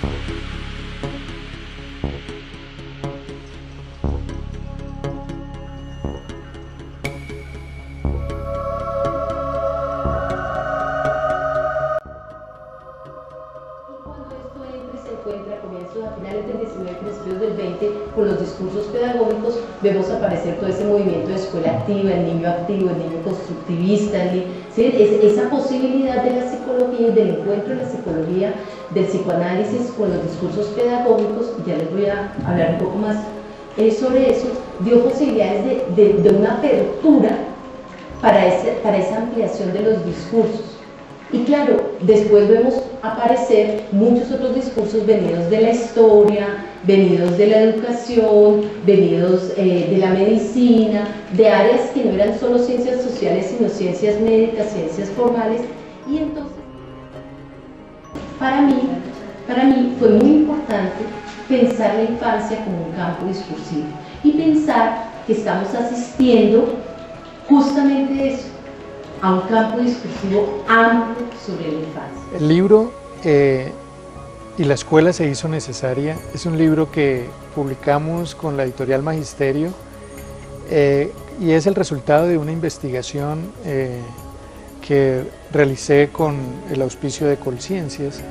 A comienzos, a finales del 19, principios del 20, con los discursos pedagógicos, vemos aparecer todo ese movimiento de escuela activa, el niño activo, el niño constructivista, ¿sí? Esa posibilidad de la psicología y del encuentro de la psicología, del psicoanálisis con los discursos pedagógicos, ya les voy a hablar un poco más sobre eso, dio posibilidades de una apertura para esa ampliación de los discursos. Y claro, después vemos aparecer muchos otros discursos venidos de la historia, venidos de la educación, venidos de la medicina, de áreas que no eran solo ciencias sociales, sino ciencias médicas, ciencias formales. Y entonces, para mí fue muy importante pensar la infancia como un campo discursivo y pensar que estamos asistiendo justamente a eso, a un campo discursivo amplio sobre la infancia. El libro y la escuela se hizo necesaria es un libro que publicamos con la editorial Magisterio y es el resultado de una investigación que realicé con el auspicio de Colciencias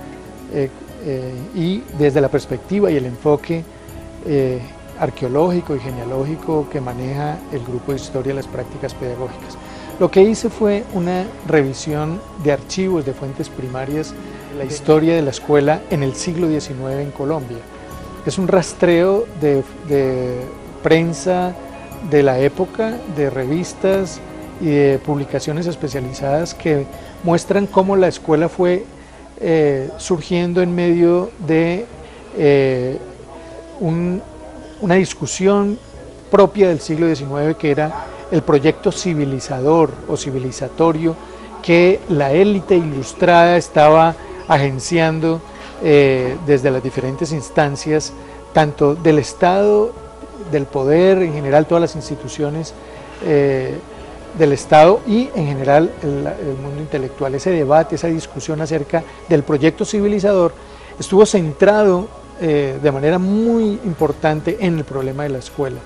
y desde la perspectiva y el enfoque arqueológico y genealógico que maneja el grupo de Historia de las Prácticas Pedagógicas. Lo que hice fue una revisión de archivos de fuentes primarias de la historia de la escuela en el siglo XIX en Colombia. Es un rastreo de prensa de la época, de revistas y de publicaciones especializadas que muestran cómo la escuela fue surgiendo en medio de una discusión propia del siglo XIX, que era el proyecto civilizador o civilizatorio que la élite ilustrada estaba agenciando desde las diferentes instancias, tanto del Estado, del poder, en general todas las instituciones del Estado y en general el mundo intelectual. Ese debate, esa discusión acerca del proyecto civilizador estuvo centrado de manera muy importante en el problema de la escuela.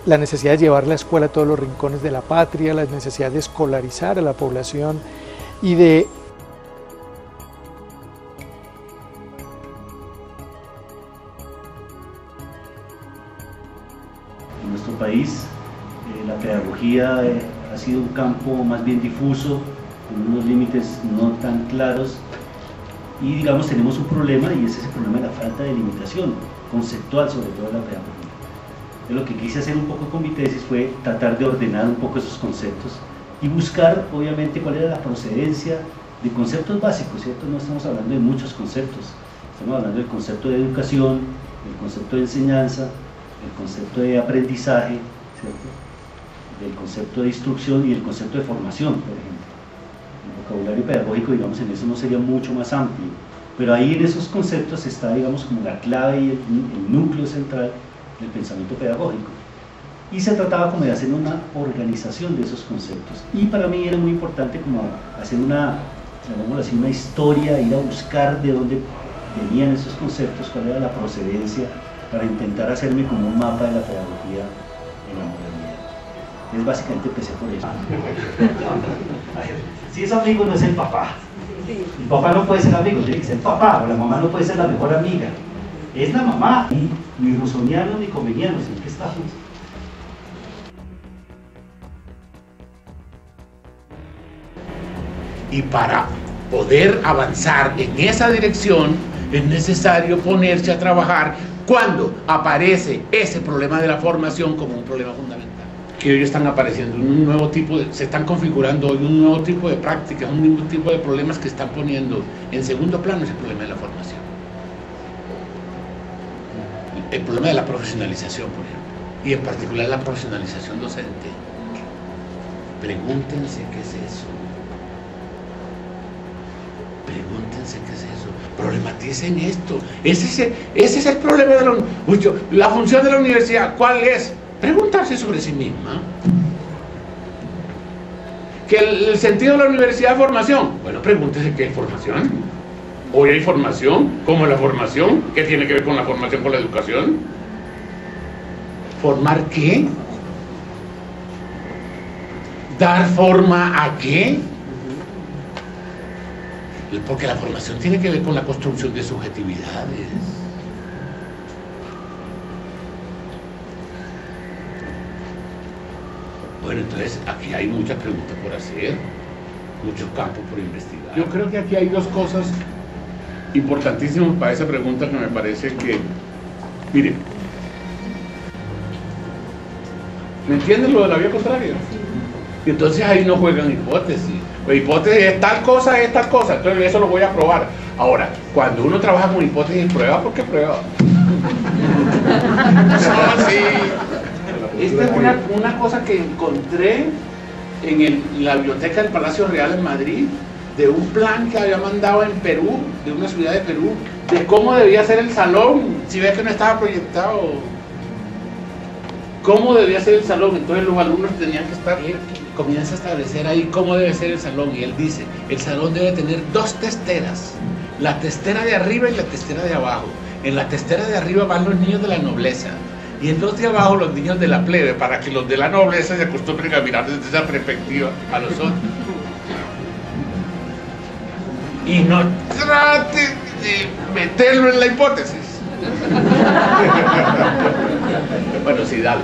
La necesidad de llevar la escuela a todos los rincones de la patria, la necesidad de escolarizar a la población y de en nuestro país la pedagogía ha sido un campo más bien difuso, con unos límites no tan claros y digamos tenemos un problema y ese es el problema de la falta de limitación conceptual sobre todo de la pedagogía. Lo que quise hacer un poco con mi tesis fue tratar de ordenar un poco esos conceptos y buscar obviamente cuál era la procedencia de conceptos básicos, ¿cierto? No estamos hablando de muchos conceptos, estamos hablando del concepto de educación, del concepto de enseñanza, del concepto de aprendizaje, ¿cierto? Del concepto de instrucción y del concepto de formación, por ejemplo. El vocabulario pedagógico, digamos, en eso no sería mucho más amplio, pero ahí en esos conceptos está, digamos, como la clave y el núcleo central del pensamiento pedagógico. Y se trataba como de hacer una organización de esos conceptos. Y para mí era muy importante como hacer una, llamémoslo así, una historia, ir a buscar de dónde venían esos conceptos, cuál era la procedencia, para intentar hacerme como un mapa de la pedagogía en la modernidad. Entonces básicamente empecé por eso. Si es amigo no es el papá. El papá no puede ser amigo, tiene que ser papá, o la mamá no puede ser la mejor amiga. Es la mamá, ni rusonianos ni comenianos, ¿en qué estamos? Y para poder avanzar en esa dirección es necesario ponerse a trabajar cuando aparece ese problema de la formación como un problema fundamental. Que hoy están apareciendo un nuevo tipo se están configurando hoy un nuevo tipo de prácticas, un nuevo tipo de problemas que están poniendo en segundo plano ese problema de la formación. El problema de la profesionalización, por ejemplo, y en particular la profesionalización docente. Pregúntense qué es eso. Pregúntense qué es eso. Problematicen esto. Ese es el problema de la función de la universidad. ¿Cuál es? Preguntarse sobre sí misma. Que el sentido de la universidad es formación. Bueno, pregúntese qué es formación. Hoy hay formación. ¿Cómo es la formación? ¿Qué tiene que ver con la formación, con la educación? ¿Formar qué? ¿Dar forma a qué? Porque la formación tiene que ver con la construcción de subjetividades. Bueno, entonces aquí hay muchas preguntas por hacer, muchos campos por investigar. Yo creo que aquí hay dos cosas importantísimas para esa pregunta que me parece que, mire, ¿me entienden lo de la vía contraria? Y entonces ahí no juegan hipótesis. La hipótesis es tal cosa, entonces eso lo voy a probar. Ahora, cuando uno trabaja con hipótesis y prueba, ¿por qué prueba? No, sí. Esta es una cosa que encontré en la biblioteca del Palacio Real en Madrid, de un plan que había mandado en Perú, de una ciudad de Perú, de cómo debía ser el salón. Si ves que no estaba proyectado, cómo debía ser el salón, entonces los alumnos tenían que estar. Él comienza a establecer ahí cómo debe ser el salón, y él dice, el salón debe tener dos testeras, la testera de arriba y la testera de abajo. En la testera de arriba van los niños de la nobleza, y en los de abajo los niños de la plebe, para que los de la nobleza se acostumbren a mirar desde esa perspectiva a los otros. Y no trate de meterlo en la hipótesis. Bueno, sí, dale.